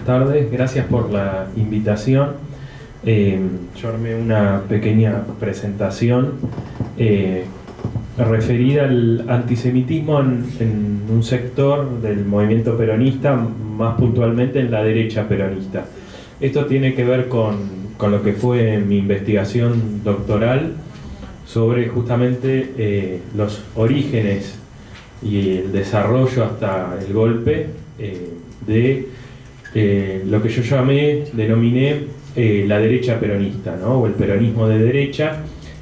tardes, gracias por la invitación. Yo armé una pequeña presentación referida al antisemitismo en un sector del movimiento peronista, más puntualmente en la derecha peronista. Esto tiene que ver con lo que fue mi investigación doctoral sobre justamente los orígenes y el desarrollo hasta el golpe de lo que yo denominé la derecha peronista, ¿no? O el peronismo de derecha,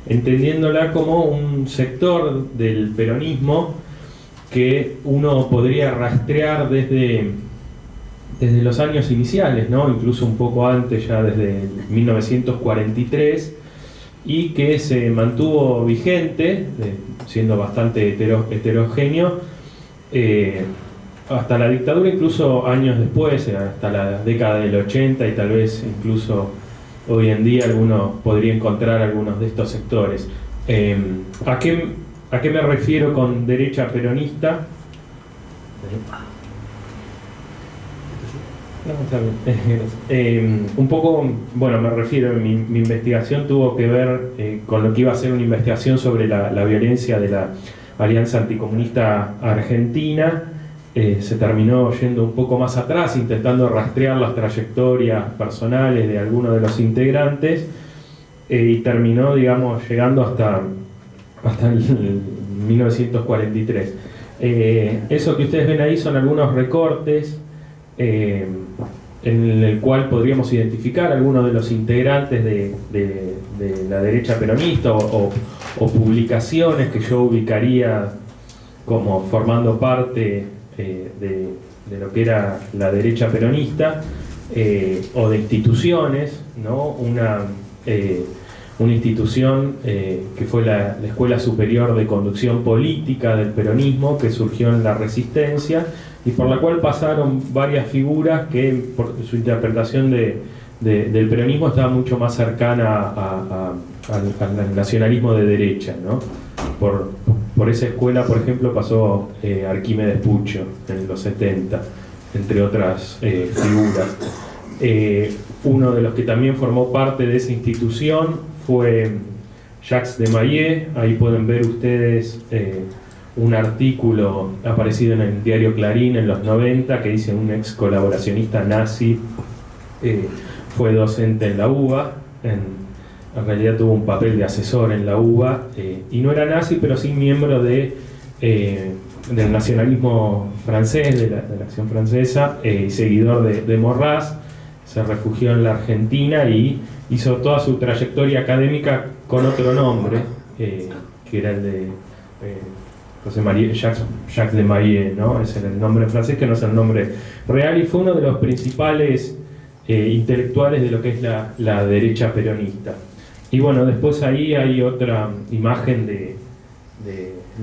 entendiéndola como un sector del peronismo que uno podría rastrear desde los años iniciales, ¿no? Incluso un poco antes, ya desde 1943, y que se mantuvo vigente, siendo bastante heterogéneo, hasta la dictadura, incluso años después, hasta la década del 80, y tal vez incluso hoy en día alguno podría encontrar algunos de estos sectores. ¿A qué me refiero con derecha peronista? No, está bien. Un poco, bueno, me refiero, mi investigación tuvo que ver con lo que iba a ser una investigación sobre la violencia de la Alianza Anticomunista Argentina. Se terminó yendo un poco más atrás, intentando rastrear las trayectorias personales de algunos de los integrantes, y terminó, digamos, llegando hasta el 1943. Eso que ustedes ven ahí son algunos recortes en el cual podríamos identificar algunos de los integrantes de la derecha peronista o publicaciones que yo ubicaría como formando parte de lo que era la derecha peronista, o de instituciones, ¿no? Una institución que fue la Escuela Superior de Conducción Política del Peronismo, que surgió en la Resistencia y por la cual pasaron varias figuras que por su interpretación del peronismo estaba mucho más cercana al nacionalismo de derecha, ¿no? Por esa escuela, por ejemplo, pasó Arquímedes Pucho en los 70, entre otras figuras. Uno de los que también formó parte de esa institución fue Jacques Desmayes. Ahí pueden ver ustedes un artículo aparecido en el diario Clarín en los 90 que dice: un ex colaboracionista nazi fue docente en la UBA. En realidad tuvo un papel de asesor en la UBA, y no era nazi, pero sí miembro del nacionalismo francés, de la acción francesa, y seguidor de Maurras. Se refugió en la Argentina y hizo toda su trayectoria académica con otro nombre, que era el de Jacques Desmayes, ¿no? Ese era el nombre francés, que no es el nombre real, y fue uno de los principales intelectuales de lo que es la derecha peronista. Y bueno, después ahí hay otra imagen de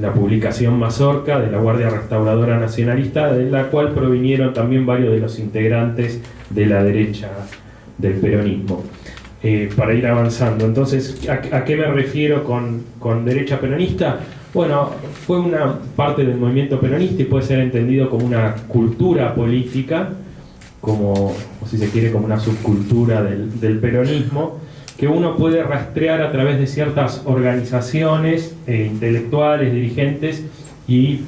la publicación Mazorca, de la Guardia Restauradora Nacionalista, de la cual provinieron también varios de los integrantes de la derecha del peronismo. Para ir avanzando, entonces, ¿a qué me refiero con derecha peronista? Bueno, fue una parte del movimiento peronista y puede ser entendido como una cultura política, o si se quiere, como una subcultura del peronismo, que uno puede rastrear a través de ciertas organizaciones intelectuales, dirigentes y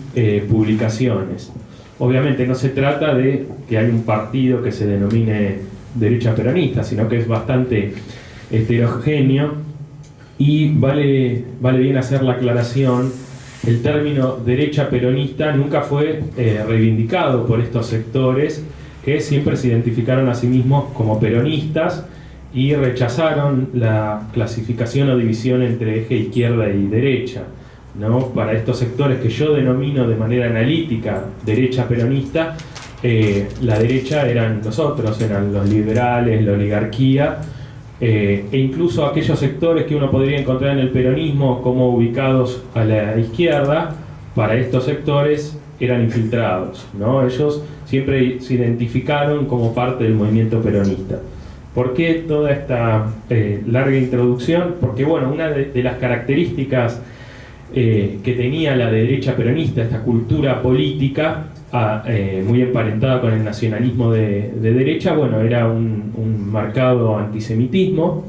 publicaciones. Obviamente no se trata de que haya un partido que se denomine derecha peronista, sino que es bastante heterogéneo, y vale bien hacer la aclaración: el término derecha peronista nunca fue reivindicado por estos sectores, que siempre se identificaron a sí mismos como peronistas y rechazaron la clasificación o división entre eje izquierda y derecha, ¿no? Para estos sectores que yo denomino de manera analítica derecha peronista, la derecha eran nosotros, eran los liberales, la oligarquía, e incluso aquellos sectores que uno podría encontrar en el peronismo como ubicados a la izquierda, para estos sectores eran infiltrados, ¿no? Ellos siempre se identificaron como parte del movimiento peronista. ¿Por qué toda esta larga introducción? Porque, bueno, una de las características que tenía la derecha peronista, esta cultura política, muy emparentada con el nacionalismo de derecha, bueno, era un marcado antisemitismo.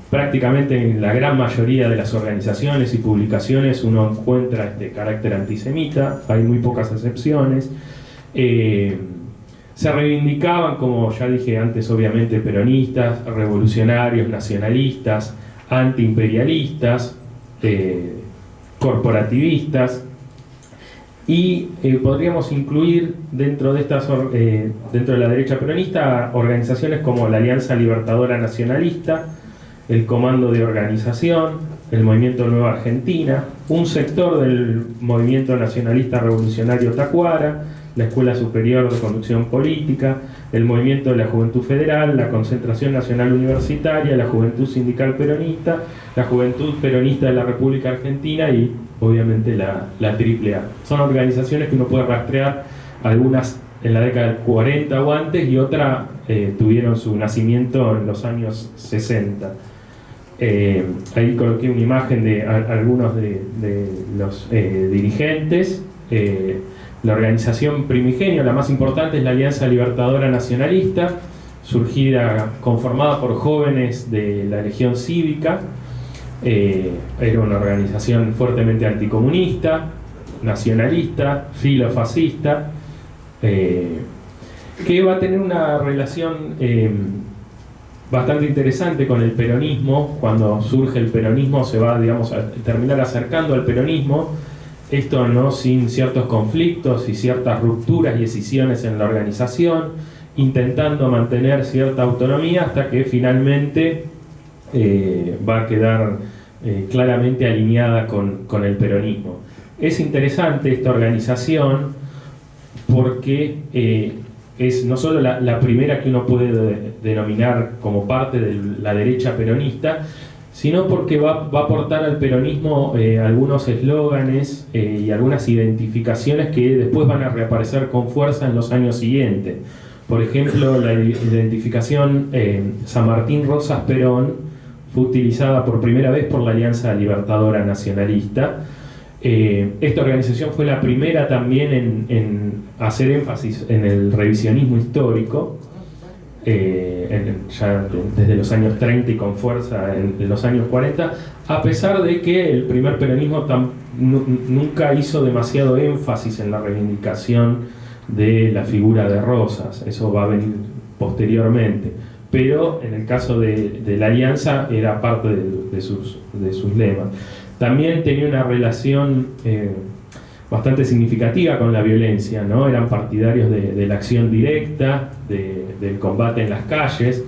Prácticamente en la gran mayoría de las organizaciones y publicaciones uno encuentra este carácter antisemita, hay muy pocas excepciones. Se reivindicaban, como ya dije antes, obviamente peronistas, revolucionarios, nacionalistas, antiimperialistas, corporativistas, y podríamos incluir dentro de dentro de la derecha peronista organizaciones como la Alianza Libertadora Nacionalista, el Comando de Organización, el Movimiento Nueva Argentina, un sector del Movimiento Nacionalista Revolucionario Tacuara, la Escuela Superior de Conducción Política, el Movimiento de la Juventud Federal, la Concentración Nacional Universitaria, la Juventud Sindical Peronista, la Juventud Peronista de la República Argentina y obviamente la AAA. Son organizaciones que uno puede rastrear, algunas en la década del 40 o antes y otras tuvieron su nacimiento en los años 60. Ahí coloqué una imagen de algunos de los dirigentes. La organización primigenia, la más importante, es la Alianza Libertadora Nacionalista, conformada por jóvenes de la Legión Cívica. Era una organización fuertemente anticomunista, nacionalista, filofascista, que va a tener una relación bastante interesante con el peronismo. Cuando surge el peronismo se va, digamos, a terminar acercando al peronismo, esto no sin ciertos conflictos y ciertas rupturas y escisiones en la organización, intentando mantener cierta autonomía hasta que finalmente va a quedar claramente alineada con el peronismo. Es interesante esta organización porque es no solo la primera que uno puede denominar como parte de la derecha peronista, sino porque va a aportar al peronismo algunos eslóganes y algunas identificaciones que después van a reaparecer con fuerza en los años siguientes. Por ejemplo, la identificación San Martín Rosas Perón fue utilizada por primera vez por la Alianza Libertadora Nacionalista. Esta organización fue la primera también en hacer énfasis en el revisionismo histórico, ya desde los años 30 y con fuerza en los años 40, a pesar de que el primer peronismo nunca hizo demasiado énfasis en la reivindicación de la figura de Rosas. Eso va a venir posteriormente, pero en el caso de la Alianza era parte de sus lemas. También tenía una relación bastante significativa con la violencia, ¿no? Eran partidarios de la acción directa, del combate en las calles,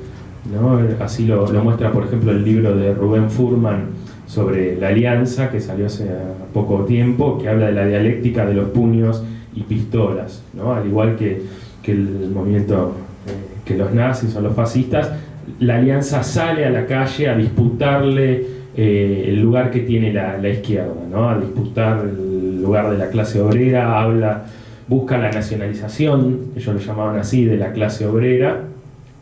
¿no? Así lo muestra, por ejemplo, el libro de Rubén Furman sobre la Alianza, que salió hace poco tiempo, que habla de la dialéctica de los puños y pistolas, ¿no? Al igual que el movimiento, que los nazis o los fascistas, la Alianza sale a la calle a disputarle el lugar que tiene la izquierda, ¿no? A disputar el lugar de la clase obrera, busca la nacionalización, ellos lo llamaban así, de la clase obrera,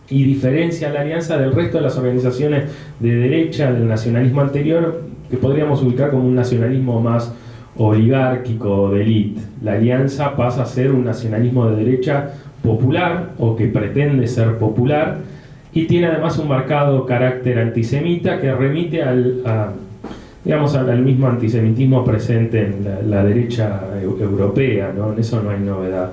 y diferencia a la Alianza del resto de las organizaciones de derecha, del nacionalismo anterior, que podríamos ubicar como un nacionalismo más oligárquico, de élite. La Alianza pasa a ser un nacionalismo de derecha popular, o que pretende ser popular, y tiene además un marcado carácter antisemita que remite al mismo antisemitismo presente en la derecha europea, ¿no? En eso no hay novedad.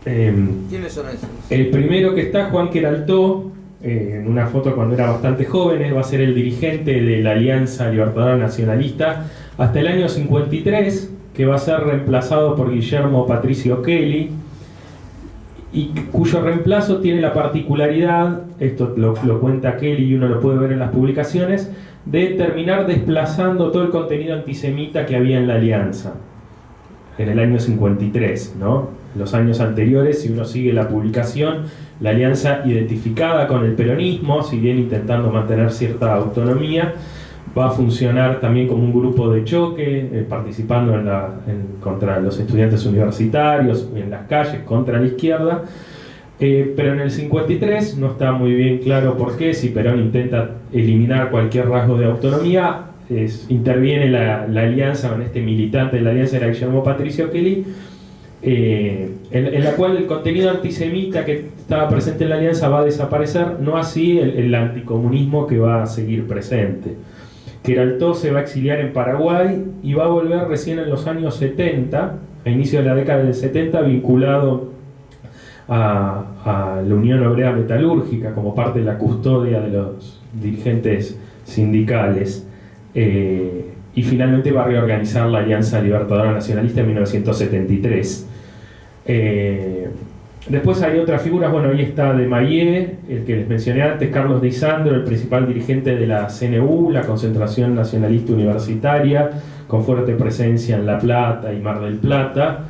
¿Quiénes son esos? El primero que está, Juan Queraltó, en una foto cuando era bastante joven, va a ser el dirigente de la Alianza Libertadora Nacionalista hasta el año 53, que va a ser reemplazado por Guillermo Patricio Kelly, y cuyo reemplazo tiene la particularidad, esto lo cuenta Kelly y uno lo puede ver en las publicaciones, de terminar desplazando todo el contenido antisemita que había en la Alianza en el año 53, ¿no? Los años anteriores, si uno sigue la publicación, la Alianza identificada con el peronismo, si bien intentando mantener cierta autonomía, va a funcionar también como un grupo de choque, participando contra los estudiantes universitarios, en las calles, contra la izquierda. Pero en el 53 no está muy bien claro por qué, si Perón intenta eliminar cualquier rasgo de autonomía, interviene la Alianza, con este militante de la Alianza era Guillermo Patricio Kelly, en la cual el contenido antisemita que estaba presente en la alianza va a desaparecer, no así el anticomunismo que va a seguir presente. Queraltó se va a exiliar en Paraguay y va a volver recién en los años 70, a inicio de la década del 70, vinculado a la Unión Obrera Metalúrgica como parte de la custodia de los dirigentes sindicales, y finalmente va a reorganizar la Alianza Libertadora Nacionalista en 1973. Después hay otras figuras, bueno, ahí está de Mayé, el que les mencioné antes, Carlos Di Sandro, el principal dirigente de la CNU, la Concentración Nacionalista Universitaria, con fuerte presencia en La Plata y Mar del Plata,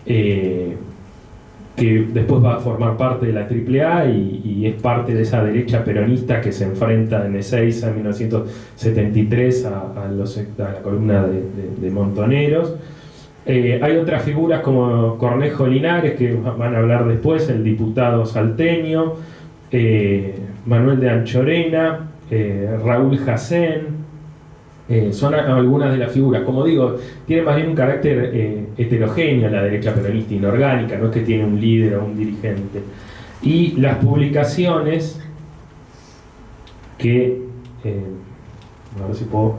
que después va a formar parte de la AAA y es parte de esa derecha peronista que se enfrenta en Ezeiza en 1973 a la columna de Montoneros. Hay otras figuras como Cornejo Linares, que van a hablar después, el diputado salteño, Manuel de Anchorena, Raúl Jacén. Son algunas de las figuras. Como digo, tiene más bien un carácter heterogéneo la derecha peronista, inorgánica, no es que tiene un líder o un dirigente. Y las publicaciones que... a ver si puedo...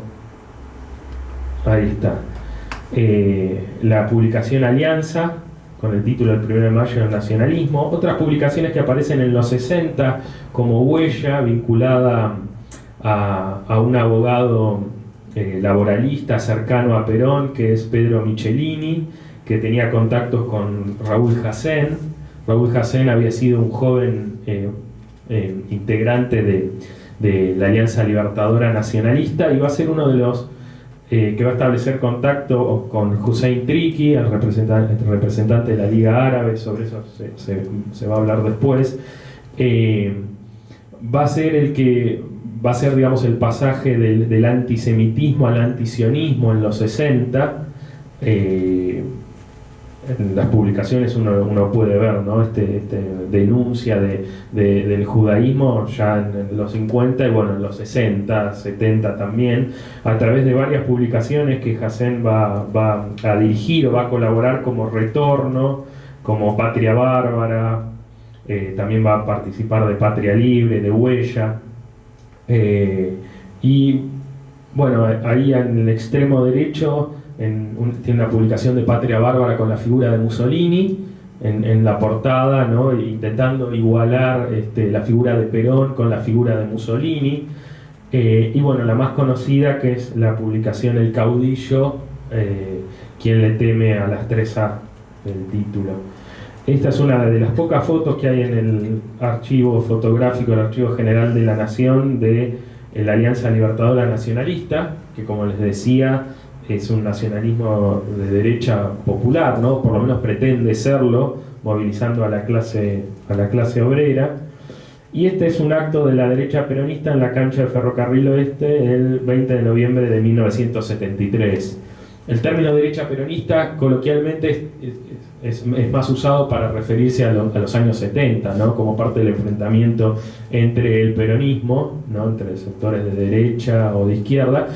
Ahí está. La publicación Alianza, con el título del 1 de mayo del nacionalismo. Otras publicaciones que aparecen en los 60, como Huella, vinculada a un abogado laboralista cercano a Perón, que es Pedro Michelini, que tenía contactos con Raúl Jacén. Raúl Jacén había sido un joven integrante de la Alianza Libertadora Nacionalista y va a ser uno de los que va a establecer contacto con Hussein Triki, el representante de la Liga Árabe. Sobre eso se va a hablar después. Va a ser el que va a ser, digamos, el pasaje del antisemitismo al antisionismo en los 60. En las publicaciones uno puede ver, ¿no? Denuncia del judaísmo ya en los 50 y bueno, en los 60, 70 también, a través de varias publicaciones que Jacén va a dirigir o va a colaborar, como Retorno, como Patria Bárbara, también va a participar de Patria Libre, de Huella. Y bueno, ahí en el extremo derecho tiene una publicación de Patria Bárbara con la figura de Mussolini en la portada, ¿no? Intentando igualar la figura de Perón con la figura de Mussolini. Y bueno, la más conocida, que es la publicación El Caudillo, quien le teme a las 3A del título. Esta es una de las pocas fotos que hay en el archivo fotográfico, el Archivo General de la Nación, de la Alianza Libertadora Nacionalista, que, como les decía, es un nacionalismo de derecha popular, ¿no? Por lo menos pretende serlo, movilizando a la clase obrera. Y este es un acto de la derecha peronista en la cancha del Ferrocarril Oeste el 20 de noviembre de 1973. El término derecha peronista coloquialmente es más usado para referirse a los años 70, ¿no? Como parte del enfrentamiento entre el peronismo, ¿no? Entre sectores de derecha o de izquierda,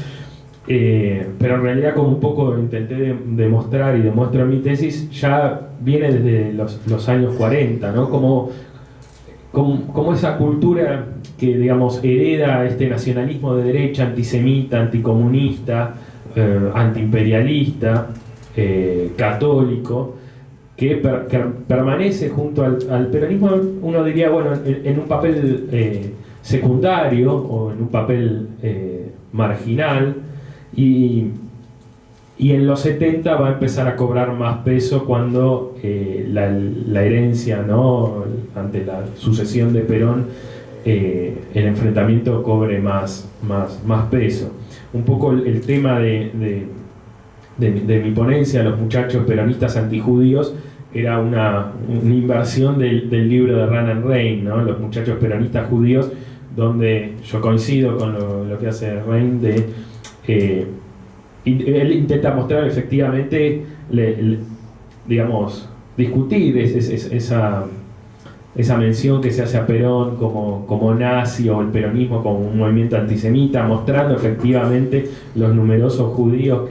pero en realidad, como un poco intenté demostrar y demuestro en mi tesis, ya viene desde los años 40, ¿no? Como esa cultura que, digamos, hereda este nacionalismo de derecha, antisemita, anticomunista, antiimperialista, católico, que permanece junto al peronismo, uno diría, bueno, en un papel secundario o en un papel marginal, y en los 70 va a empezar a cobrar más peso cuando la herencia, ¿no? Ante la sucesión de Perón, el enfrentamiento cobre más peso. Un poco el tema de mi ponencia, Los muchachos peronistas antijudíos, era una inversión del libro de Ronan Rein, ¿no? Los muchachos peronistas judíos, donde yo coincido con lo que hace Rein él intenta mostrar efectivamente, digamos, discutir esa mención que se hace a Perón como nazi, o el peronismo como un movimiento antisemita, mostrando efectivamente los numerosos judíos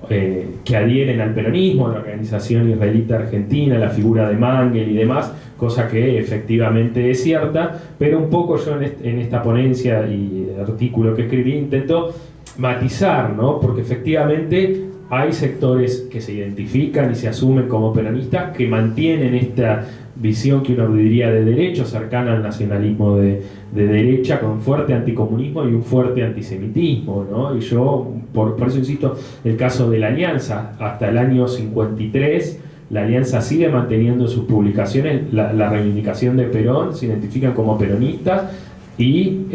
que adhieren al peronismo, la organización israelita argentina, la figura de Mangel y demás, cosa que efectivamente es cierta, pero un poco yo en esta ponencia y artículo que escribí intento matizar, ¿no? Porque efectivamente hay sectores que se identifican y se asumen como peronistas que mantienen esta visión que uno diría de derecho, cercana al nacionalismo de derecha, con fuerte anticomunismo y un fuerte antisemitismo, ¿no? Y yo, por eso insisto, el caso de la Alianza, hasta el año 53, la Alianza sigue manteniendo sus publicaciones, la reivindicación de Perón, se identifican como peronistas y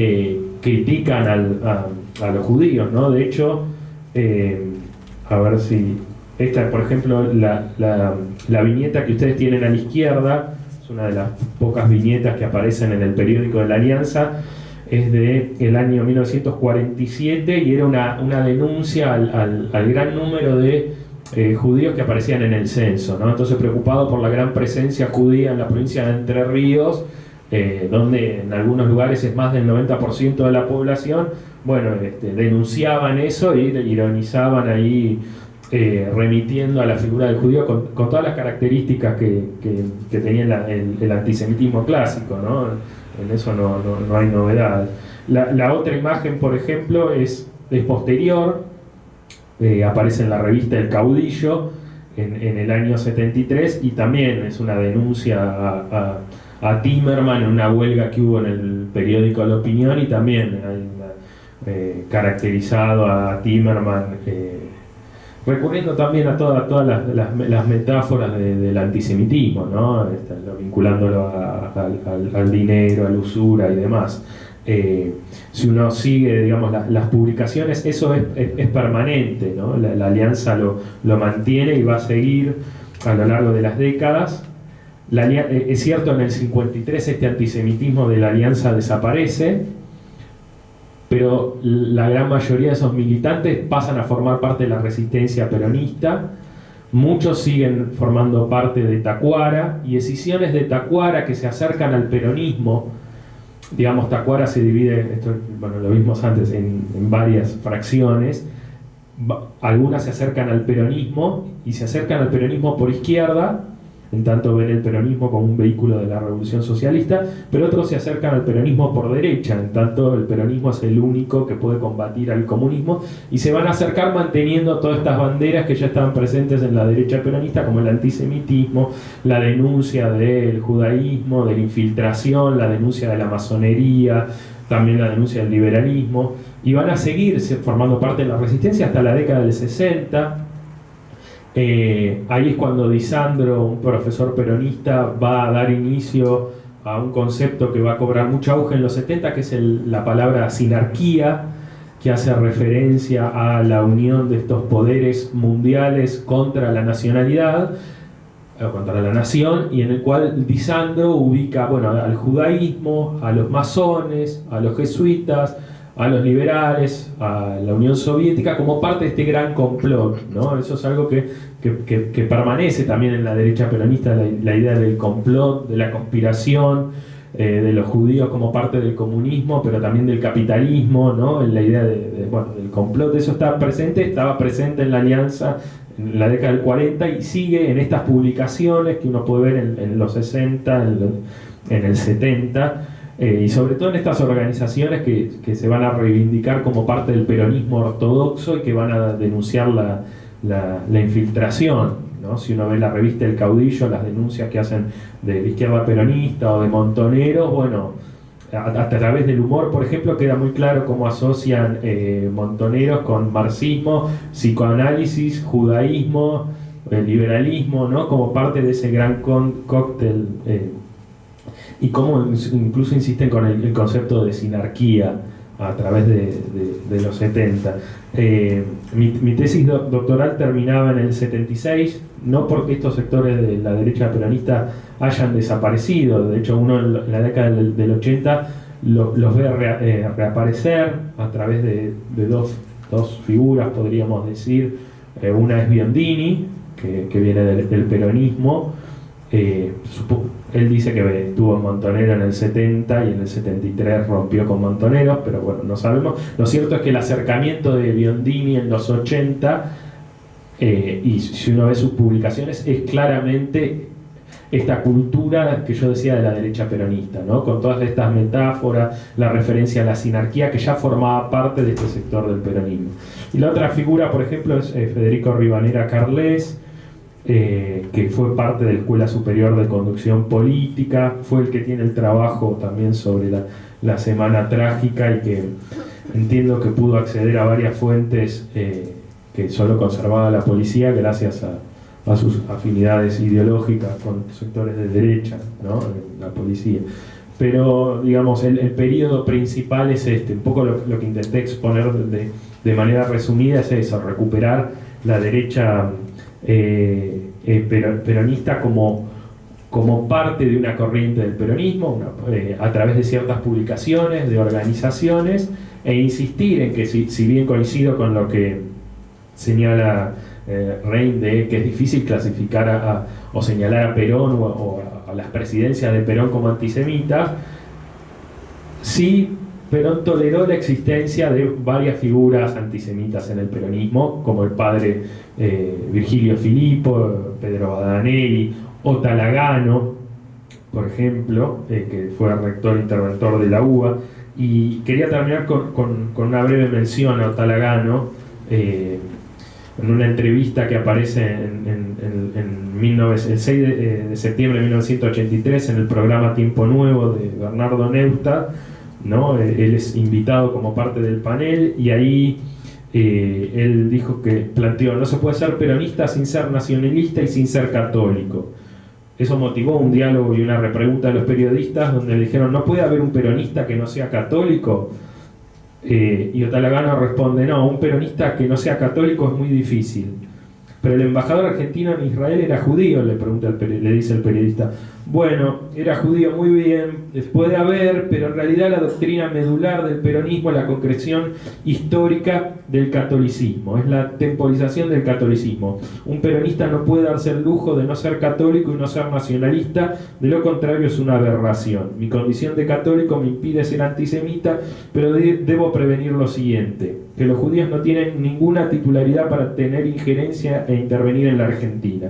critican a los judíos, ¿no? De hecho, a ver si... Esta, por ejemplo, la viñeta que ustedes tienen a la izquierda, es una de las pocas viñetas que aparecen en el periódico de la Alianza, es del año 1947 y era una denuncia al gran número de judíos que aparecían en el censo, ¿no? Entonces, preocupado por la gran presencia judía en la provincia de Entre Ríos, donde en algunos lugares es más del 90% de la población, bueno, denunciaban eso y ironizaban ahí, remitiendo a la figura del judío con todas las características que tenía el antisemitismo clásico, ¿no? En eso no hay novedad. La otra imagen, por ejemplo, es posterior, aparece en la revista El Caudillo en el año 73 y también es una denuncia a Timerman en una huelga que hubo en el periódico La Opinión, y también hay caracterizado a Timerman, recurriendo también a todas las metáforas del antisemitismo, ¿no? Vinculándolo al dinero, a la usura y demás. Si uno sigue, digamos, las publicaciones, eso es permanente, ¿no? La Alianza lo mantiene y va a seguir a lo largo de las décadas. Es cierto, en el 53 este antisemitismo de la Alianza desaparece, pero la gran mayoría de esos militantes pasan a formar parte de la resistencia peronista. Muchos siguen formando parte de Tacuara, y escisiones de Tacuara que se acercan al peronismo. Digamos, Tacuara se divide, esto, bueno, lo vimos antes, en varias fracciones. Algunas se acercan al peronismo, y se acercan al peronismo por izquierda, en tanto ven el peronismo como un vehículo de la revolución socialista, pero otros se acercan al peronismo por derecha, en tanto el peronismo es el único que puede combatir al comunismo, y se van a acercar manteniendo todas estas banderas que ya estaban presentes en la derecha peronista, como el antisemitismo, la denuncia del judaísmo, de la infiltración, la denuncia de la masonería, también la denuncia del liberalismo, y van a seguir formando parte de la resistencia hasta la década del 60. Ahí es cuando Di Sandro, un profesor peronista, va a dar inicio a un concepto que va a cobrar mucho auge en los 70, que es la palabra sinarquía, que hace referencia a la unión de estos poderes mundiales contra la nacionalidad, contra la nación, y en el cual Di Sandro ubica, bueno, al judaísmo, a los masones, a los jesuitas, a los liberales, a la Unión Soviética, como parte de este gran complot, ¿no? Eso es algo que permanece también en la derecha peronista, la idea del complot, de la conspiración, de los judíos como parte del comunismo, pero también del capitalismo, ¿no? La idea del complot, eso estaba presente en la Alianza en la década del 40 y sigue en estas publicaciones que uno puede ver en los 60, en el 70, y sobre todo en estas organizaciones que se van a reivindicar como parte del peronismo ortodoxo y que van a denunciar la infiltración, ¿no? Si uno ve la revista El Caudillo, las denuncias que hacen de la izquierda peronista o de Montoneros, bueno, a través del humor, por ejemplo, queda muy claro cómo asocian Montoneros con marxismo, psicoanálisis, judaísmo, liberalismo, ¿no? Como parte de ese gran cóctel, y cómo incluso insisten con el concepto de sinarquía a través de los 70. Mi tesis doctoral terminaba en el 76, no porque estos sectores de la derecha peronista hayan desaparecido, de hecho uno en la década del 80 los ve reaparecer a través de dos figuras, podríamos decir. Una es Biondini, que viene del peronismo. Él dice que estuvo en Montonero en el 70 y en el 73 rompió con Montoneros, pero bueno, no sabemos. Lo cierto es que el acercamiento de Biondini en los 80 y si uno ve sus publicaciones, es claramente esta cultura que yo decía de la derecha peronista, ¿no? Con todas estas metáforas, la referencia a la sinarquía que ya formaba parte de este sector del peronismo. Y la otra figura, por ejemplo, es Federico Rivanera Carles, que fue parte de la Escuela Superior de Conducción Política, fue el que tiene el trabajo también sobre la Semana Trágica y que entiendo que pudo acceder a varias fuentes que solo conservaba la policía gracias a sus afinidades ideológicas con sectores de derecha, ¿no? La policía. Pero, digamos, el periodo principal es este, un poco lo que intenté exponer de manera resumida es eso, recuperar la derecha peronista como parte de una corriente del peronismo, a través de ciertas publicaciones, de organizaciones, e insistir en que si bien coincido con lo que señala Rein de que es difícil clasificar o señalar a Perón o a las presidencias de Perón como antisemitas, sí Perón toleró la existencia de varias figuras antisemitas en el peronismo, como el padre Virgilio Filippo, Pedro Badanelli, o Talagano, por ejemplo, que fue rector interventor de la UBA. Y quería terminar con una breve mención a Talagano, en una entrevista que aparece el 6 de septiembre de 1983 en el programa Tiempo Nuevo de Bernardo Neustadt, ¿no? Él es invitado como parte del panel y ahí él dijo que planteó: no se puede ser peronista sin ser nacionalista y sin ser católico. Eso motivó un diálogo y una repregunta de los periodistas donde le dijeron: ¿no puede haber un peronista que no sea católico? Y Otalagano responde: no, un peronista que no sea católico es muy difícil. Pero el embajador argentino en Israel era judío, le dice el periodista. Bueno, era judío, muy bien, puede haber, pero en realidad la doctrina medular del peronismo es la concreción histórica del catolicismo, es la temporización del catolicismo. Un peronista no puede darse el lujo de no ser católico y no ser nacionalista, de lo contrario es una aberración. Mi condición de católico me impide ser antisemita, pero debo prevenir lo siguiente: que los judíos no tienen ninguna titularidad para tener injerencia e intervenir en la Argentina.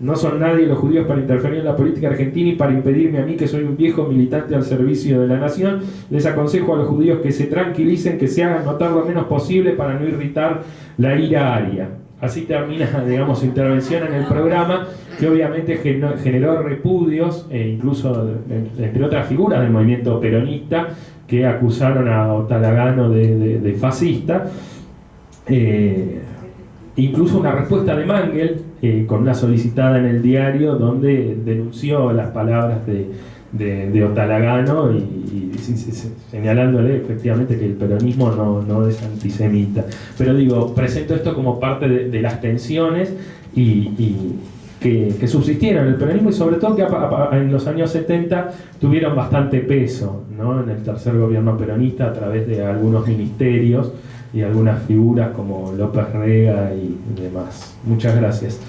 No son nadie los judíos para interferir en la política argentina y para impedirme a mí, que soy un viejo militante al servicio de la nación. Les aconsejo a los judíos que se tranquilicen, que se hagan notar lo menos posible para no irritar la ira aria. Así termina, digamos, su intervención en el programa, que obviamente generó repudios, incluso entre otras figuras del movimiento peronista, que acusaron a Otalagano de fascista. Incluso una respuesta de Mangel, con una solicitada en el diario, donde denunció las palabras de Otalagano y señalándole efectivamente que el peronismo no es antisemita. Pero digo, presento esto como parte de las tensiones que subsistieron en el peronismo y sobre todo que en los años 70 tuvieron bastante peso, ¿no? En el tercer gobierno peronista, a través de algunos ministerios y algunas figuras como López Rega y demás. Muchas gracias.